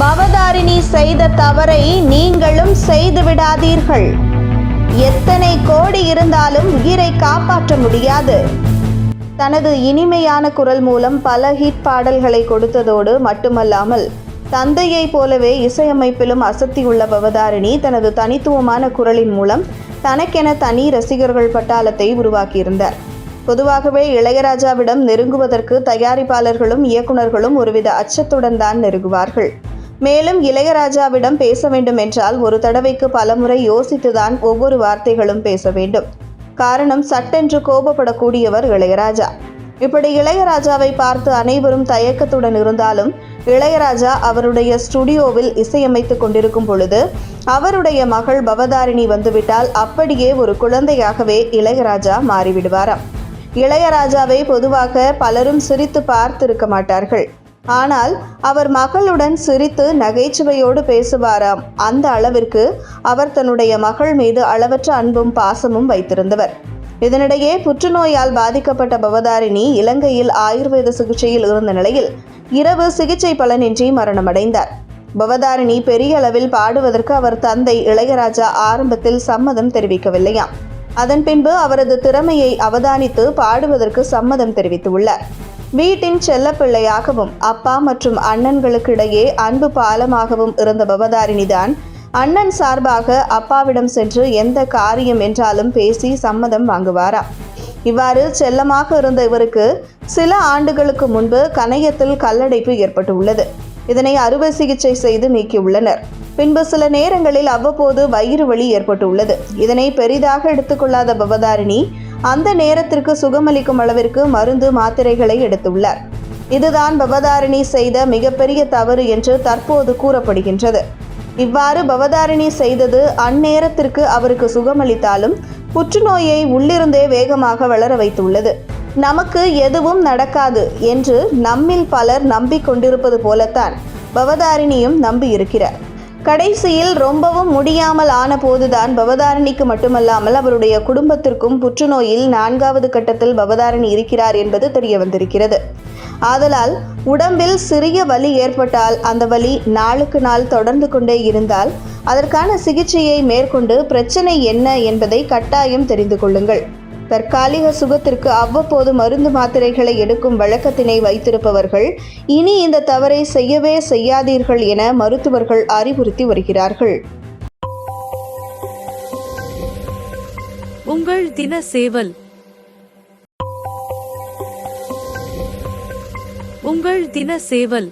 பவதாரிணி செய்த தவறை நீங்களும் செய்து விடாதீர்கள். எத்தனை கோடி இருந்தாலும் உயிரை காப்பாற்ற முடியாது. தனது இனிமையான குரல் மூலம் பல ஹிட் பாடல்களை கொடுத்ததோடு மட்டுமல்லாமல் தந்தையை போலவே இசையமைப்பிலும் அசத்தியுள்ள பவதாரிணி தனது தனித்துவமான குரலின் மூலம் தனக்கென தனி ரசிகர்கள் பட்டாளத்தை உருவாக்கியிருந்தார். பொதுவாகவே இளையராஜாவிடம் நெருங்குவதற்கு தயாரிப்பாளர்களும் இயக்குநர்களும் ஒருவித அச்சத்துடன் தான் நெருங்குவார்கள். மேலும் இளையராஜாவிடம் பேச வேண்டும் என்றால் ஒரு தடவைக்கு பலமுறை யோசித்துதான் ஒவ்வொரு வார்த்தைகளும் பேச வேண்டும். காரணம், சட்டென்று கோபப்படக்கூடியவர் இளையராஜா. இப்படி இளையராஜாவை பார்த்து அனைவரும் தயக்கத்துடன் இருந்தாலும் இளையராஜா அவருடைய ஸ்டுடியோவில் இசையமைத்துக் கொண்டிருக்கும் பொழுது அவருடைய மகள் பவதாரிணி வந்துவிட்டால் அப்படியே ஒரு குழந்தையாகவே இளையராஜா மாறிவிடுவாராம். இளையராஜாவை பொதுவாக பலரும் சிரித்து பார்த்திருக்க மாட்டார்கள். ஆனால் அவர் மகளுடன் சிரித்து நகைச்சுவையோடு பேசுவாராம். அந்த அளவிற்கு அவர் தன்னுடைய மகள் மீது அளவற்ற அன்பும் பாசமும் வைத்திருந்தவர். இதனிடையே புற்றுநோயால் பாதிக்கப்பட்ட பவதாரிணி இலங்கையில் ஆயுர்வேத சிகிச்சையில் இருந்த நிலையில் இரவு சிகிச்சை பலனின்றி மரணமடைந்தார். பவதாரிணி பெரிய அளவில் பாடுவதற்கு அவர் தந்தை இளையராஜா ஆரம்பத்தில் சம்மதம் தெரிவிக்கவில்லையாம். அதன் பின்பு அவரது திறமையை அவதானித்து பாடுவதற்கு சம்மதம் தெரிவித்துள்ளார். வீட்டின் செல்லப்பிள்ளையாகவும் அப்பா மற்றும் அண்ணன்களுக்கிடையே அன்பு பாலமாகவும் இருந்த பவதாரிணிதான் அண்ணன் சார்பாக அப்பாவிடம் சென்று எந்த காரியம் என்றாலும் பேசி சம்மதம் வாங்குவாராம். இவ்வாறு செல்லமாக இருந்த இவருக்கு சில ஆண்டுகளுக்கு முன்பு கணையத்தில் கல்லடைப்பு ஏற்பட்டுள்ளது. இதனை அறுவை சிகிச்சை செய்து நீக்கியுள்ளனர். பின்பு சில நேரங்களில் அவ்வப்போது வயிறு வலி ஏற்பட்டுள்ளது. இதனை பெரிதாக எடுத்துக்கொள்ளாத பவதாரிணி அந்த நேரத்திற்கு சுகமளிக்கும் அளவிற்கு மருந்து மாத்திரைகளை எடுத்துள்ளார். இதுதான் பவதாரிணி செய்த மிகப்பெரிய தவறு என்று தற்போது கூறப்படுகின்றது. இவ்வாறு பவதாரிணி செய்தது அந்நேரத்திற்கு அவருக்கு சுகமளித்தாலும் புற்றுநோயை உள்ளிருந்தே வேகமாக வளர வைத்துள்ளது. நமக்கு எதுவும் நடக்காது என்று நம்மில் பலர் நம்பிக்கொண்டிருப்பது போலத்தான் பவதாரிணியும் நம்பியிருக்கிறார். கடைசியில் ரொம்பவும் முடியாமல் ஆன போதுதான் பவதாரிணிக்கு மட்டுமல்லாமல் அவருடைய குடும்பத்திற்கும் புற்றுநோயில் 4வது கட்டத்தில் பவதாரிணி இருக்கிறார் என்பது தெரிய வந்திருக்கிறது. ஆதலால் உடம்பில் சிறிய வலி ஏற்பட்டால் அந்த வலி நாளுக்கு நாள் தொடர்ந்து கொண்டே இருந்தால் அதற்கான சிகிச்சையை மேற்கொண்டு பிரச்சனை என்ன என்பதை கட்டாயம் தெரிந்து கொள்ளுங்கள். தற்காலிக சுகத்திற்கு அவ்வப்போது மருந்து மாத்திரைகளை எடுக்கும் வழக்கத்தினை வைத்திருப்பவர்கள் இனி இந்த தவறை செய்யவே செய்யாதீர்கள் என மருத்துவர்கள் அறிவுறுத்தி வருகிறார்கள். உங்கள் தின சேவல். உங்கள் தின சேவல்.